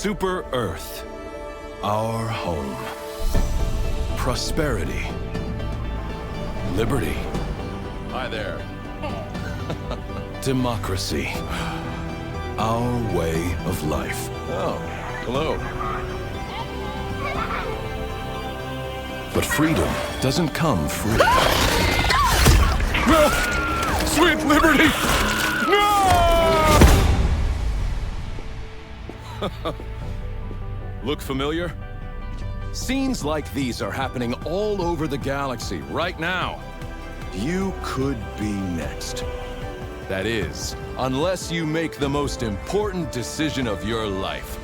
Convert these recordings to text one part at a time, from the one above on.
Super Earth, our home. Prosperity. Liberty. Hi there. Democracy. Our way of life. Oh, hello. But freedom doesn't come free. No! Sweet liberty! No! Look familiar? Scenes like these are happening all over the galaxy right now. You could be next. That is, unless you make the most important decision of your life.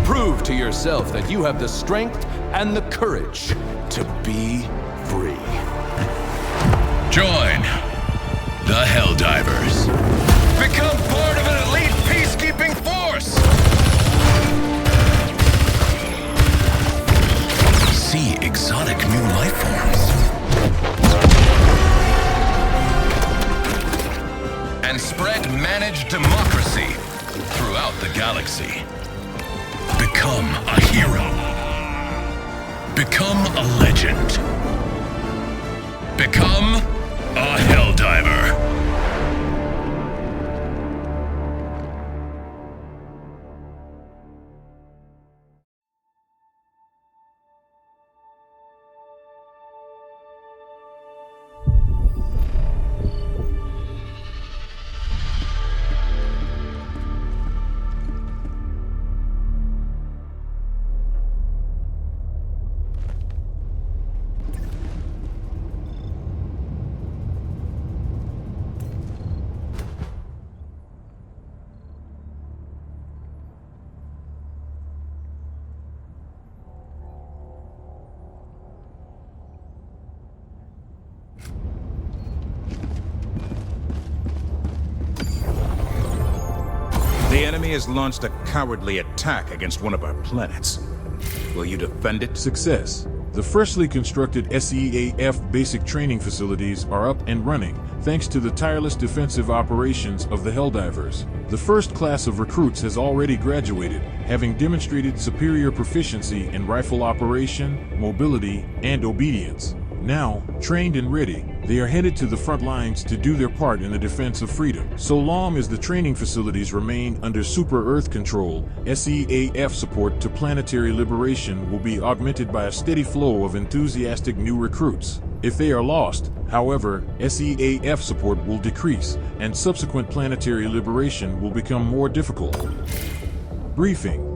Prove to yourself that you have the strength and the courage to be free. Join the Helldivers. Become part of an elite peacekeeping force! See exotic new life forms. And spread managed democracy throughout the galaxy. Become a hero. Become a legend. Become a Helldiver. The enemy has launched a cowardly attack against one of our planets. Will you defend it? Success. The freshly constructed SEAF basic training facilities are up and running, thanks to the tireless defensive operations of the Helldivers. The first class of recruits has already graduated, having demonstrated superior proficiency in rifle operation, mobility, and obedience. Now, trained and ready, they are headed to the front lines to do their part in the defense of freedom. So long as the training facilities remain under Super Earth control, SEAF support to planetary liberation will be augmented by a steady flow of enthusiastic new recruits. If they are lost, however, SEAF support will decrease, and subsequent planetary liberation will become more difficult. Briefing.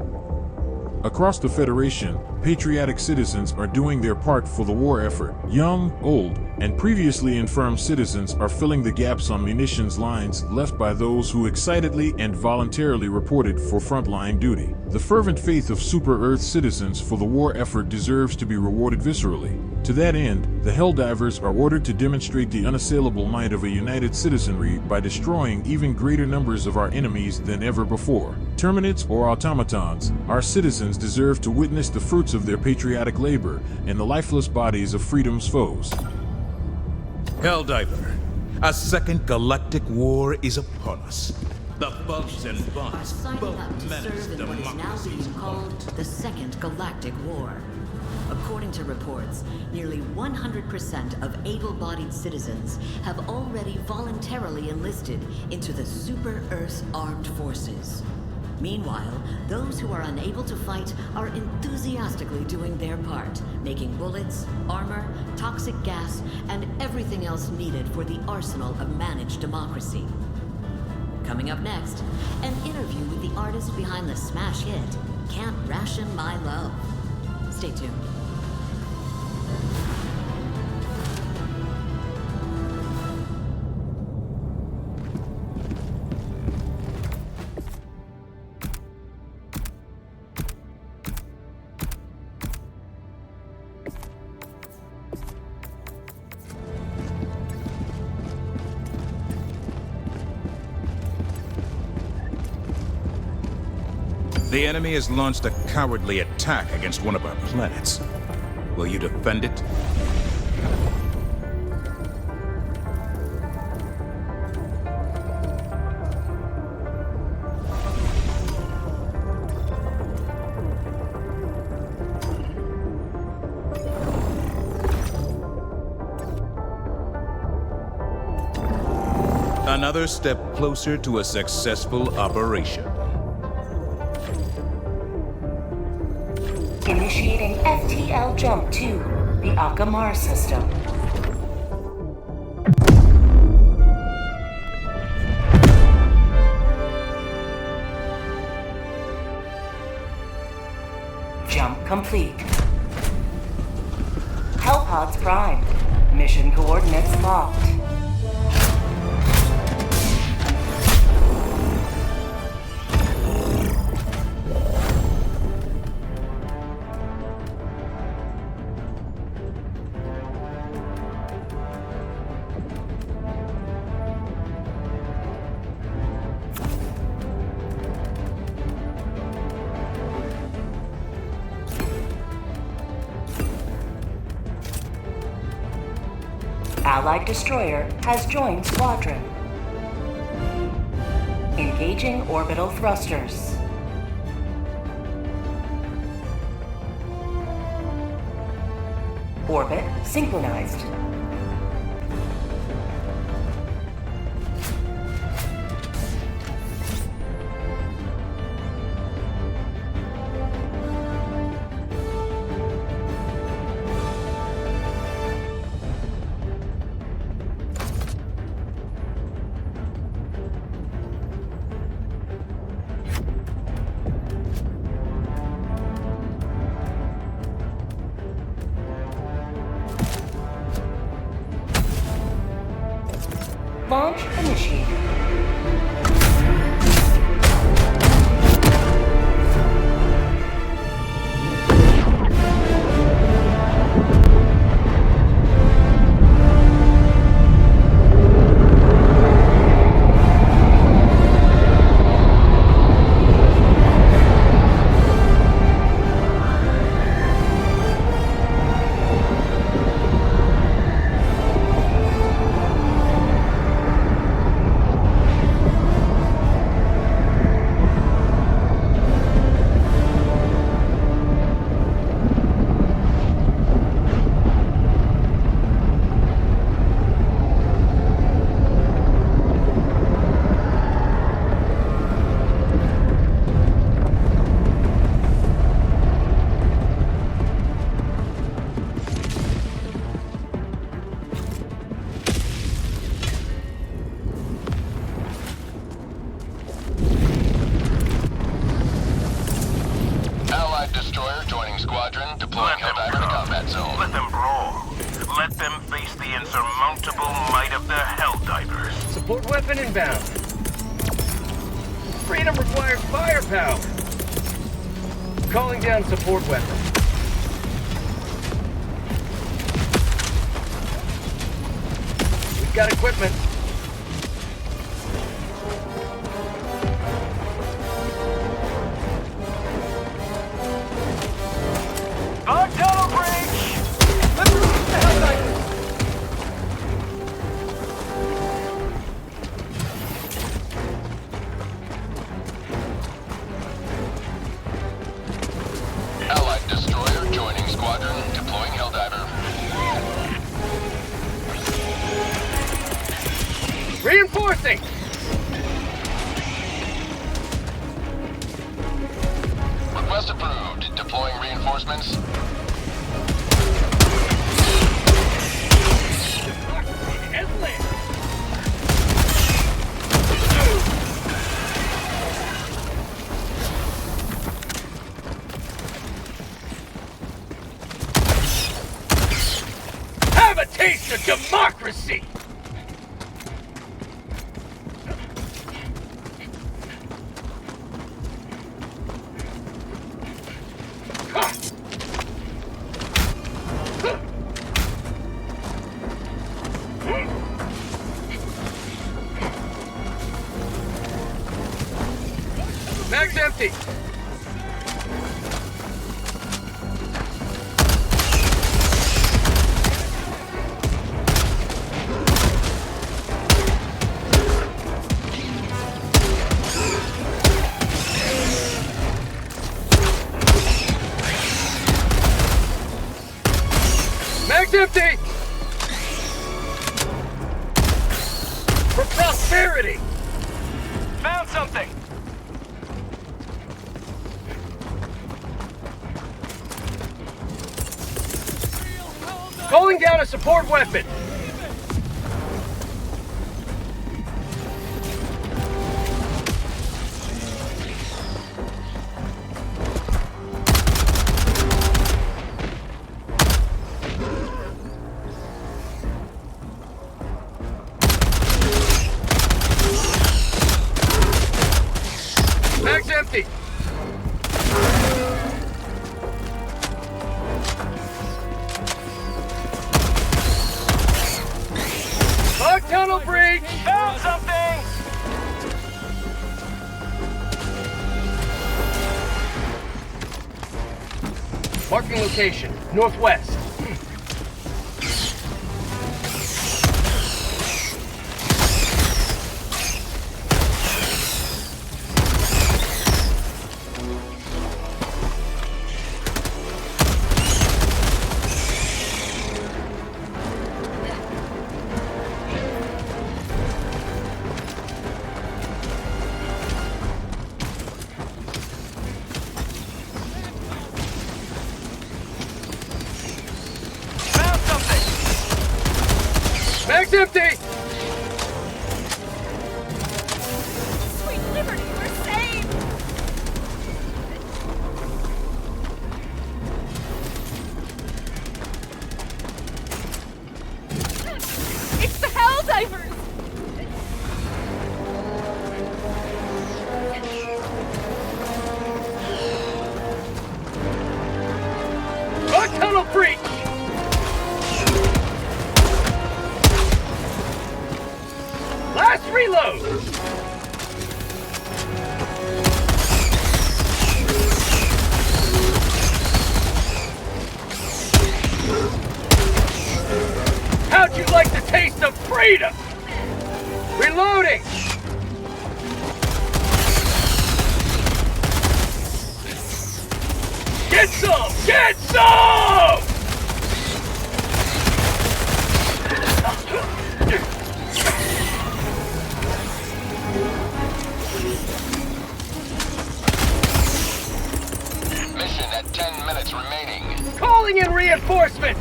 Across the Federation, patriotic citizens are doing their part for the war effort. Young, old, and previously infirm citizens are filling the gaps on munitions lines left by those who excitedly and voluntarily reported for frontline duty. The fervent faith of Super Earth citizens for the war effort deserves to be rewarded viscerally. To that end, the Helldivers are ordered to demonstrate the unassailable might of a united citizenry by destroying even greater numbers of our enemies than ever before. Terminites or automatons, our citizens deserve to witness the fruits of their patriotic labor and the lifeless bodies of freedom's foes. Helldiver, a second galactic war is upon us. The bugs and are bots signing both up to menace serve in what is now democracy's being called the Second Galactic War. According to reports, nearly 100% of able-bodied citizens have already voluntarily enlisted into the Super Earth Armed Forces. Meanwhile, those who are unable to fight are enthusiastically doing their part, making bullets, armor, toxic gas, and everything else needed for the arsenal of managed democracy. Coming up next, an interview with the artist behind the smash hit, Can't Ration My Love. Stay tuned. The enemy has launched a cowardly attack against one of our planets. Will you defend it? Another step closer to a successful operation. Initiating FTL jump to the Akamar system. Jump complete. Hellpods prime. Mission coordinates locked. Allied destroyer has joined squadron. Engaging orbital thrusters. Orbit synchronized. Launch initiated. Allied destroyer joining squadron, deploying Helldiver to combat zone. Let them brawl. Let them face the insurmountable might of the Helldivers. Support weapon inbound. Freedom requires firepower. Calling down support weapon. We've got equipment. On tunnel breach! Let's release the Helldivers! Allied destroyer joining squadron, deploying Helldiver. Reinforcing! Request approved. Deploying reinforcements. Have a taste of democracy! Mag's empty! Mag's empty! Propulsion! Prosperity! Found something! Calling down a support weapon! Mag's empty! Bug tunnel breach! Found something! Marking location, northwest. Mag's empty! Sweet liberty, we're saved! It's the Helldivers! Bug tunnel breach! Last reload! How'd you like the taste of freedom? Reloading! Get some! Get some! Mission at 10 minutes remaining. Calling in reinforcements!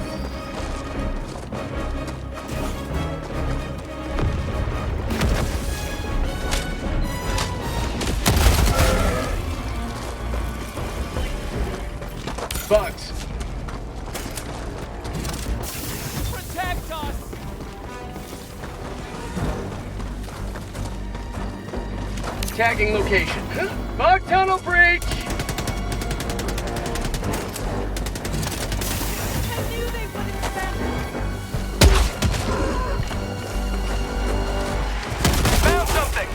Bugs. Protect us! Tagging location. Bug tunnel breach! I knew they wouldn't stand. Found something!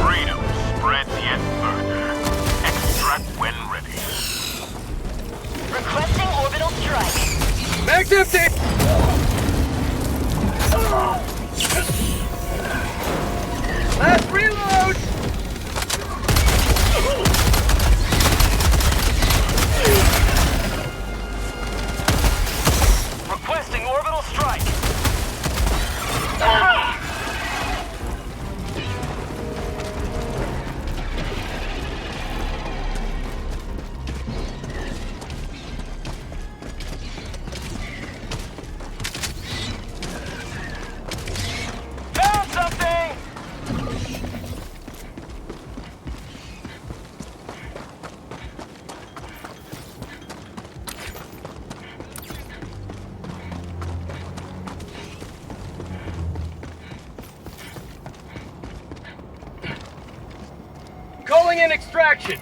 Freedom spreads yet further. Extract when ready. Requesting orbital strike. Mag's empty! Last reload! Requesting orbital strike. Found something! Calling in extraction.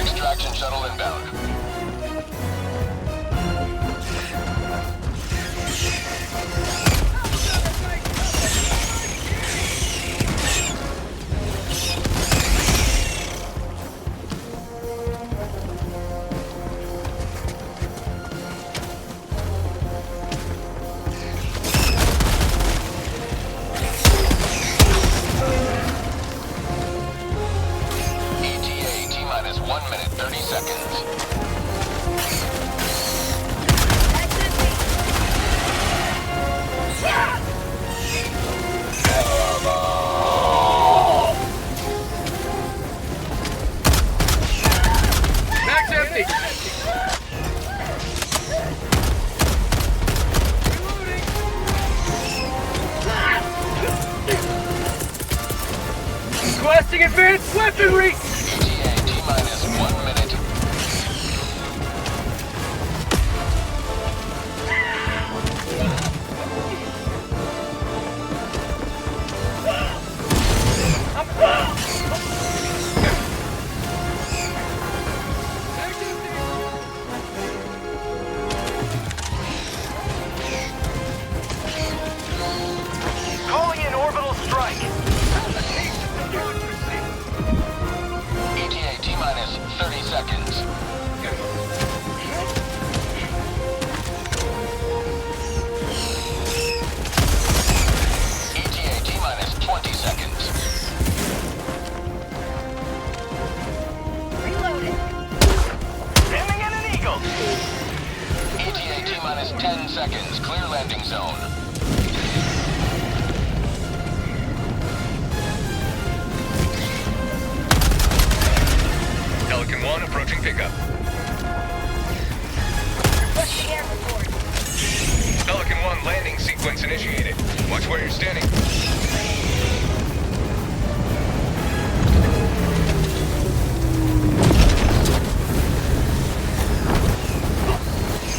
Extraction shuttle inbound. seconds. Mag's empty! Requesting advanced weaponry! ETA T-minus 1 minute. Calling in orbital strike. ETA T-minus 30 seconds. ETA T-minus 20 seconds. Reloading. Sending in an eagle. ETA T-minus 10 seconds. Clear landing zone. Pelican 1 approaching pickup. Requesting air support. Pelican 1 landing sequence initiated. Watch where you're standing.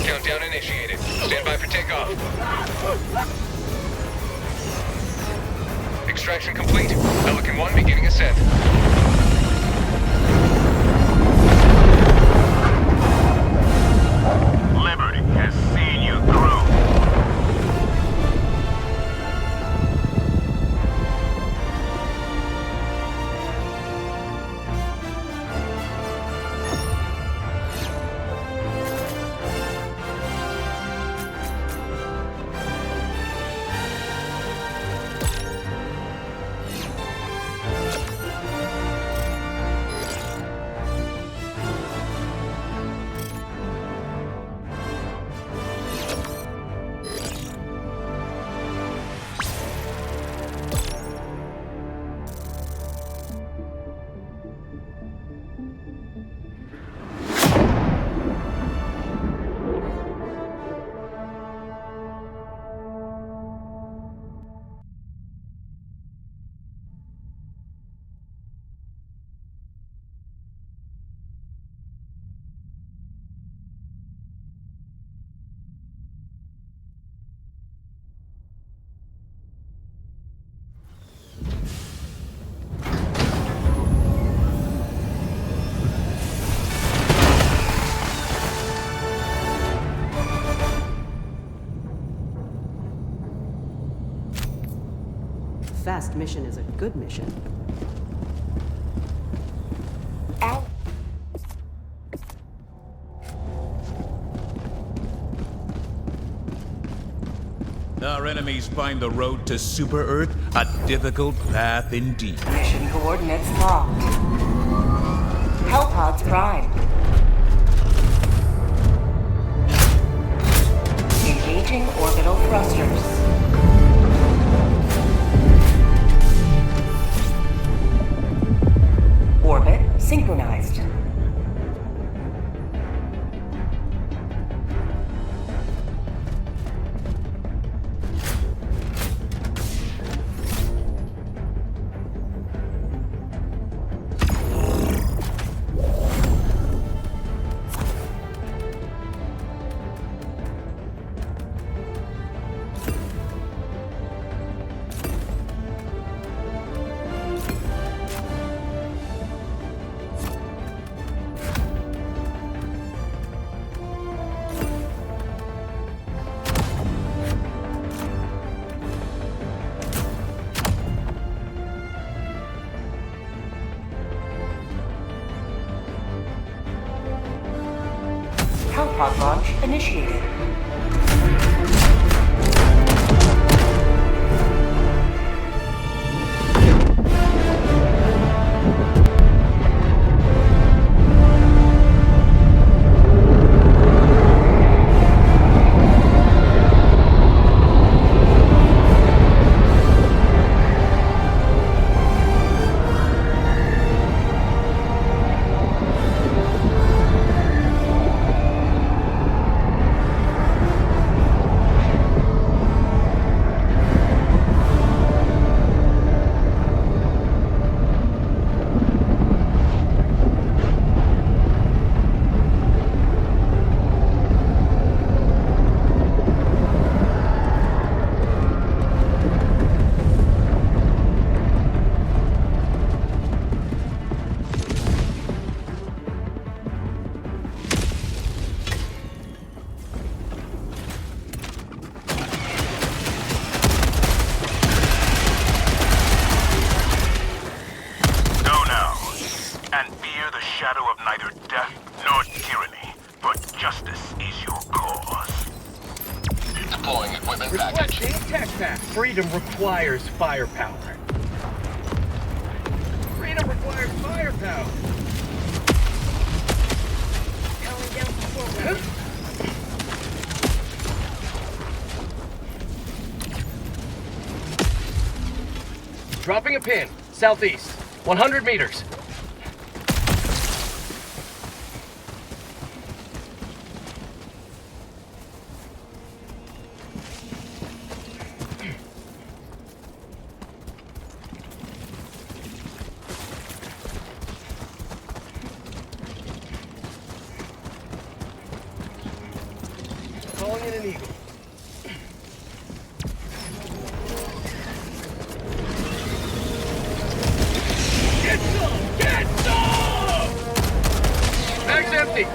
Countdown initiated. Stand by for takeoff. Extraction complete. Pelican 1 beginning ascent. Liberty has seen you through. Fast mission is a good mission. Ow. Our enemies find the road to Super Earth a difficult path indeed. Mission coordinates locked. Hellpods primed. Engaging orbital thrusters. Orbit synchronized. Hellpod launch initiated. justice is your cause. Deploying equipment package. Requesting tech pack. Freedom requires firepower. Freedom requires firepower. Calling down support. Dropping a pin. Southeast. 100 meters. Calling in an eagle. Get some! Get some! Bag's empty.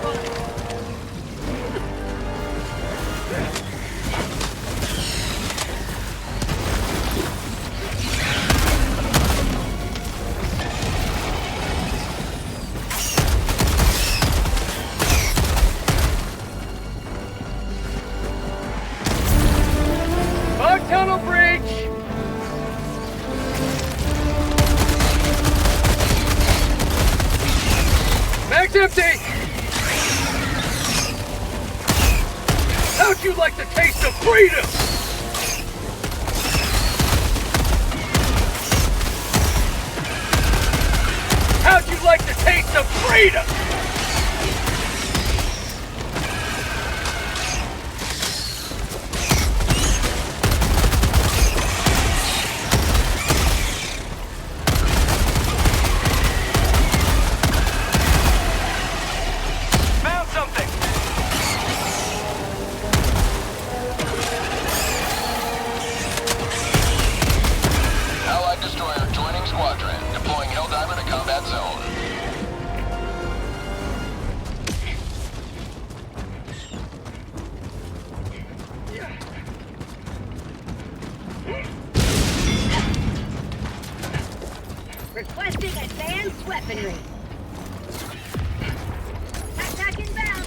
Bug tunnel breach! Bag's empty! How'd you like the taste of freedom? How'd you like the taste of freedom? Found something! Allied destroyer joining squadron. Deploying Helldiver to combat zone. Requesting advanced weaponry. Attack inbound.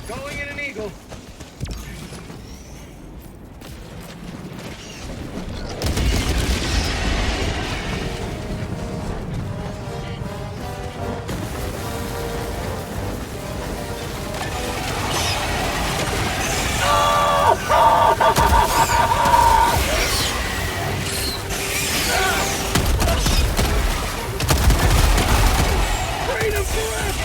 Calling in an eagle. Freedom forever!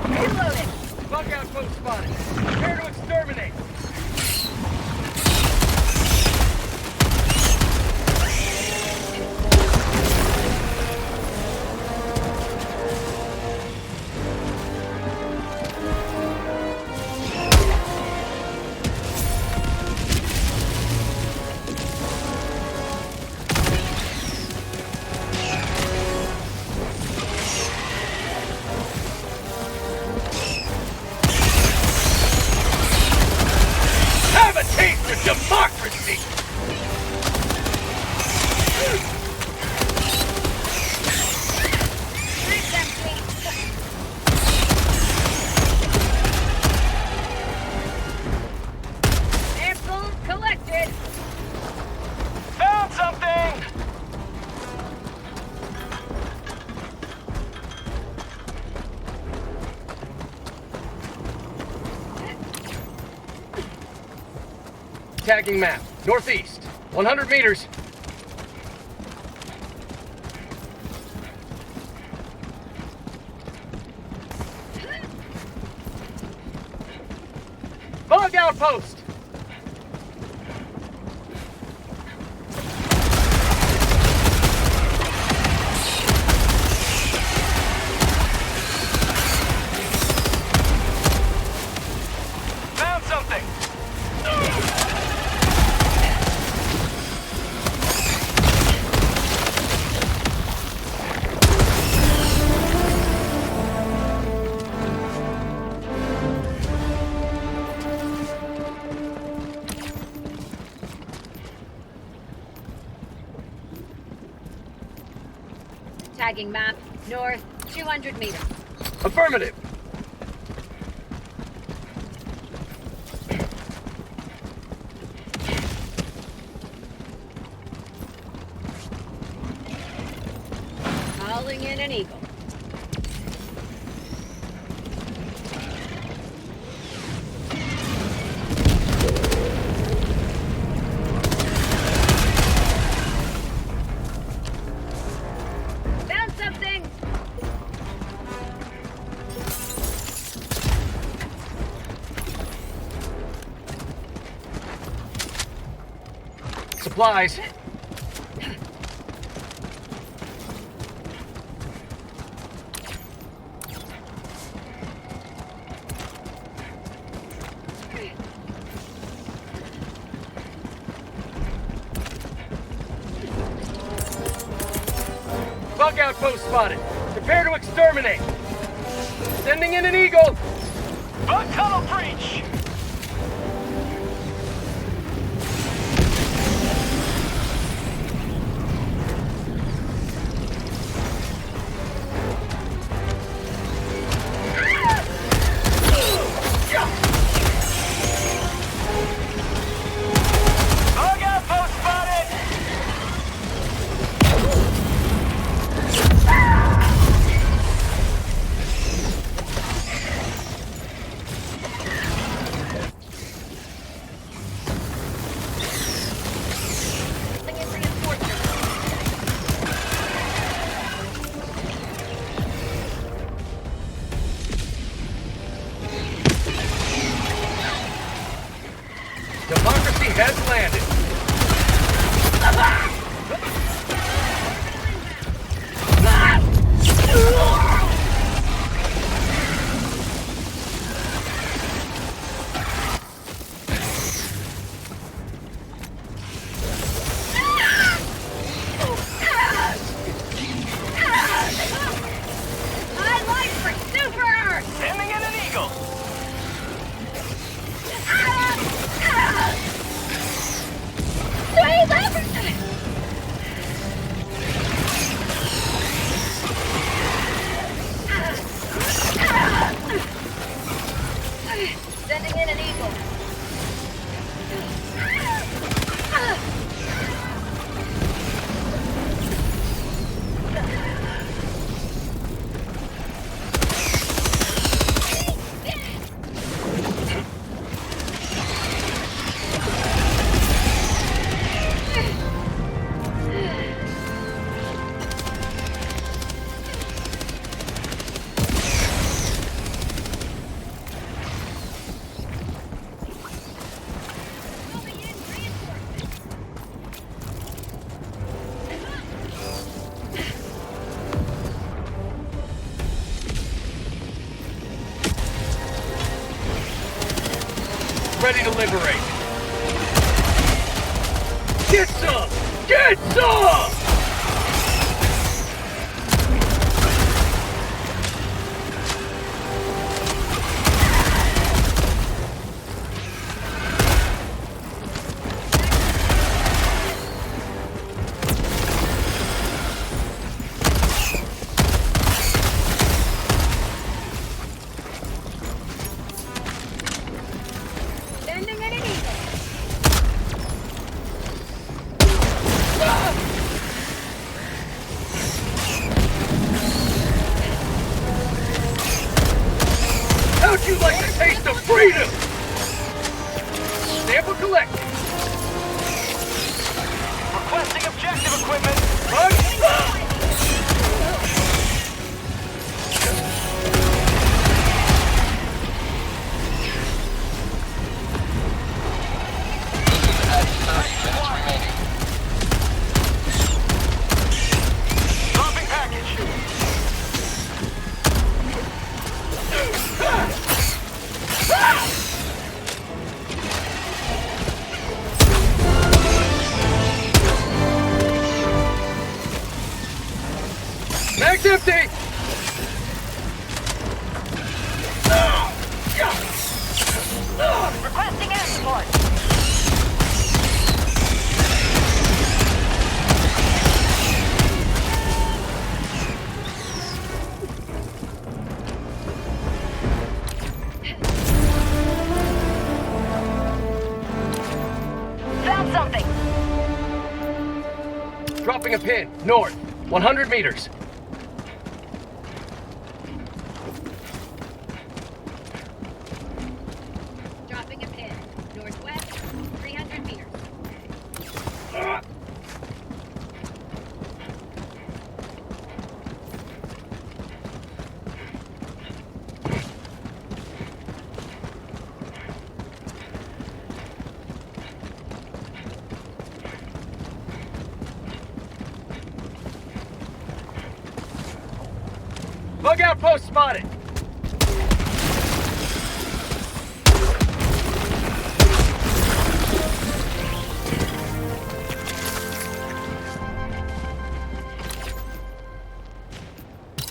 Reloading. Bug outpost spotted. Prepare to exterminate. Have a taste for democracy! Bag's empty. Sample collected. Found something! Tagging map. Northeast. 100 meters. Bug outpost! Found something! tagging map. North, 200 meters. Affirmative. Calling in an eagle. Found something! Supplies. Bug outpost spotted. Prepare to exterminate. Sending in an eagle. Bug tunnel breach! Bug outpost spotted! Calling in reinforcements. Democracy has landed. I like pursuers! Sending in an eagle! Sweet liberty! Sending in an eagle. Moving in reinforcements. Ready to liberate. Get some! Get some! Sending in an eagle. How'd you like the taste of freedom? Sample collected. Requesting objective equipment! At 30 minutes remaining. Dropping package! Mag's empty! Requesting air support. a pin, north, 100 meters. Dropping a pin, northwest, 300 meters. Bug outpost spotted.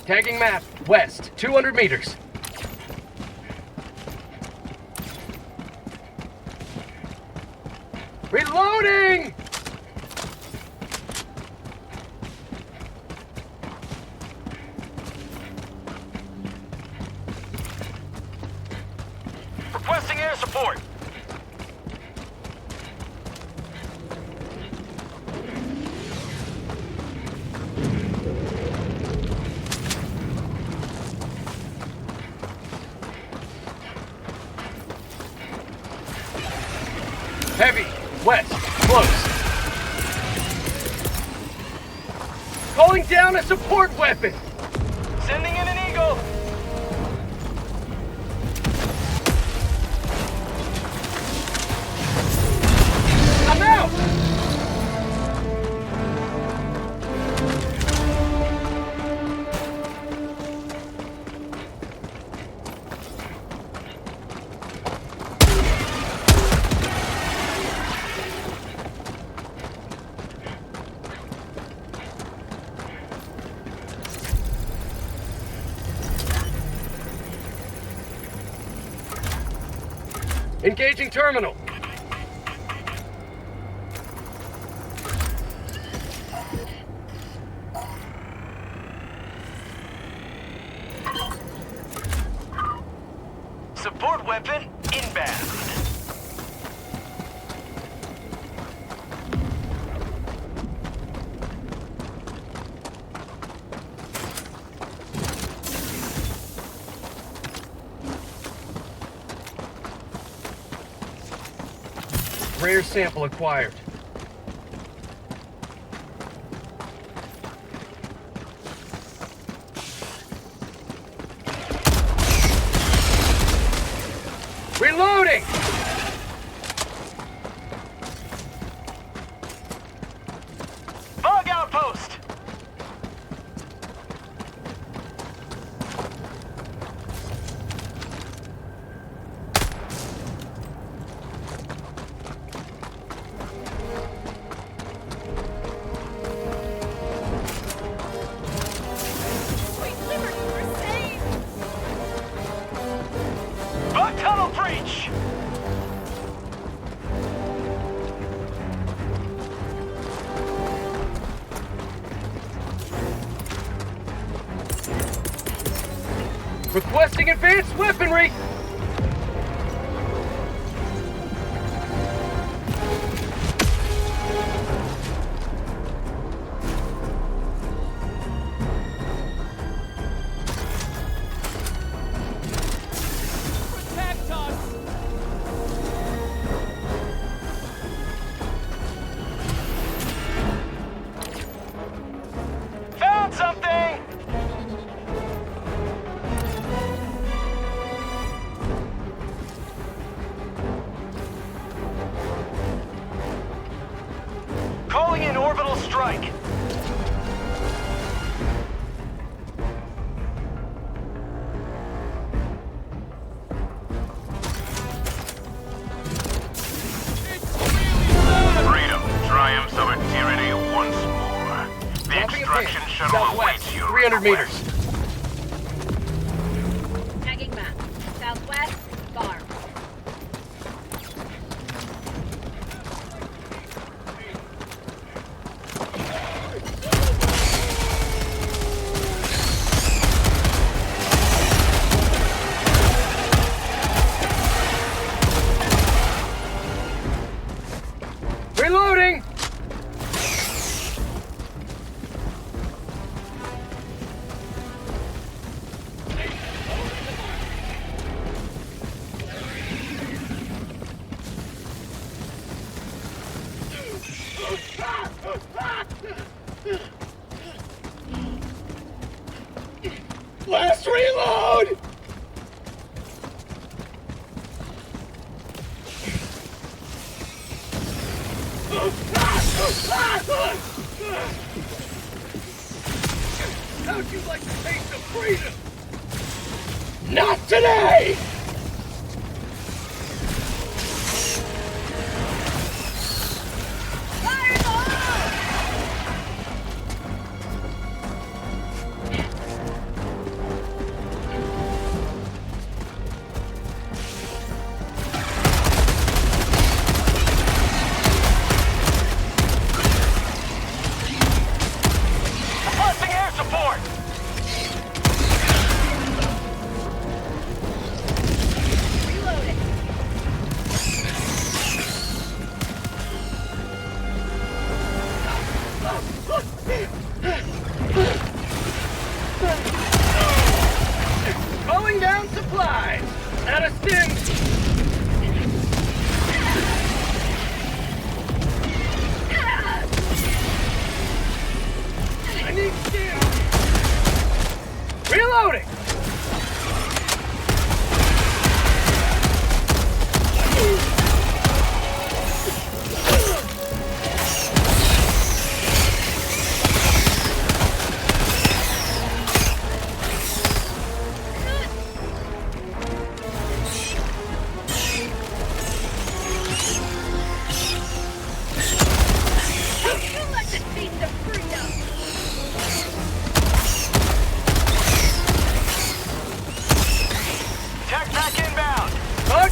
Tagging map, west, 200 meters. Reloading! Requesting air support. Heavy, west, close. Calling down a support weapon. Sending in an eagle. I'm out! Engaging terminal. Support weapon inbound. Rare sample acquired. Reloading! Bug outpost. Sweet liberty, we're saved! Bug tunnel breach. Requesting advanced weaponry! Protect us. Found something. Calling in orbital strike. Freedom triumphs over tyranny once more. The Dropping a extraction pin, shuttle southwest, awaits you. 300 meters. Tagging map, southwest, farm. Reloading! Last reload! How'd you like to taste of freedom? Not today! Calling down supplies! At a stim! I need stim! Reloading!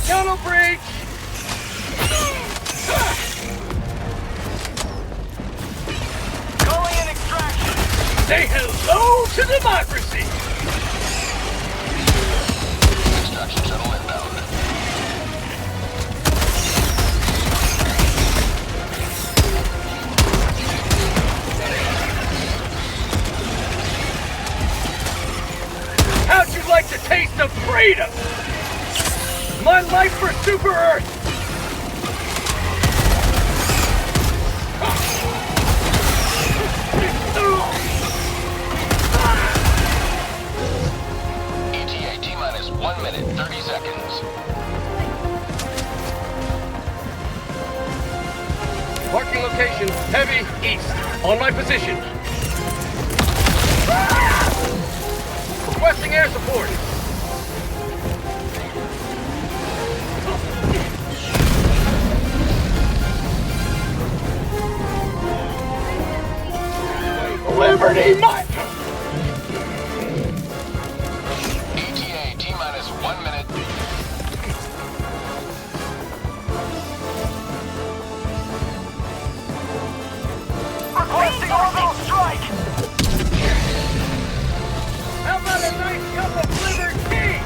Tunnel breach! Calling in extraction! Say hello to democracy! Extraction shuttle inbound. How'd you like the taste of freedom? My life for Super Earth! ETA T-minus 1 minute, 30 seconds. Marking location, heavy, east. On my position. Requesting air support. Liberty, my... ETA T-minus 1 minute. Requesting orbital strike! How about a nice cup of liberty?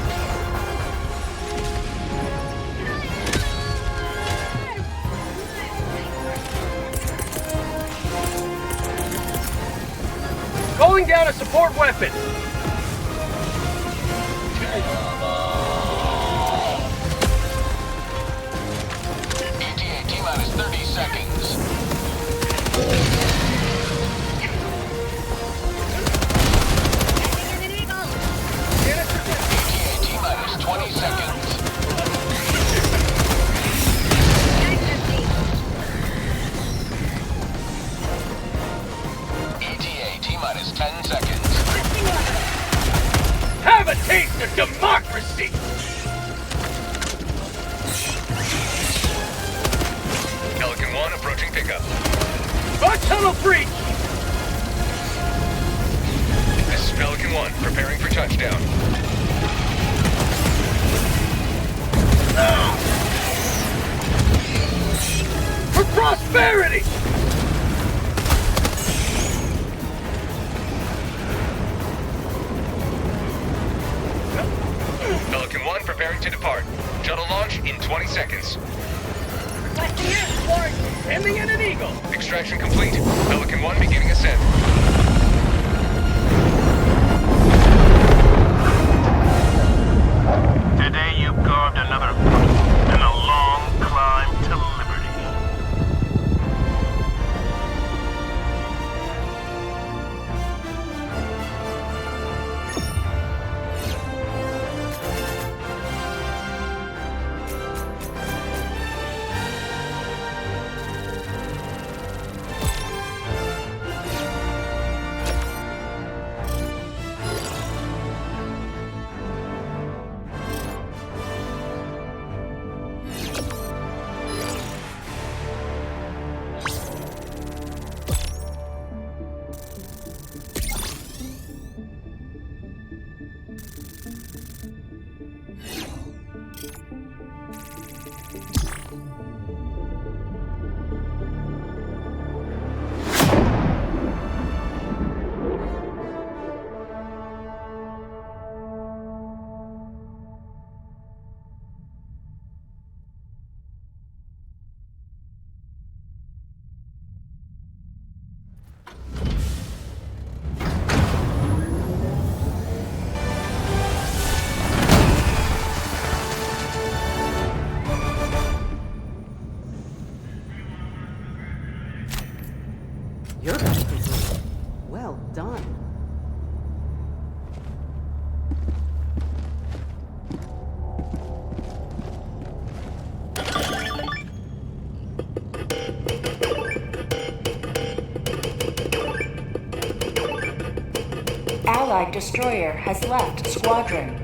Calling down a support weapon. ETA T-minus 30 seconds. ETA T-minus 20 seconds. ETA T-minus 10 seconds. Have a taste of democracy! Pelican 1 approaching pickup. A tunnel breach! This is Pelican 1, preparing for touchdown. For prosperity! Pelican 1 preparing to depart. Shuttle launch in 20 seconds. Requesting air support! Sending in an eagle! Extraction complete. Pelican 1 beginning ascent. Today you carved another foot in a long climb to liberty. Allied destroyer has left squadron.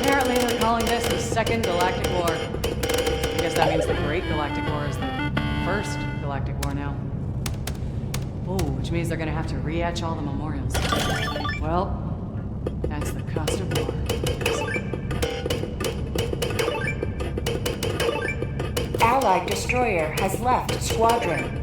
Apparently they're calling this the Second Galactic War. I guess that means the Great Galactic War is the First Galactic War now. Oh, which means they're gonna have to re-etch all the memorials. Well, that's the cost of war. Allied destroyer has left squadron.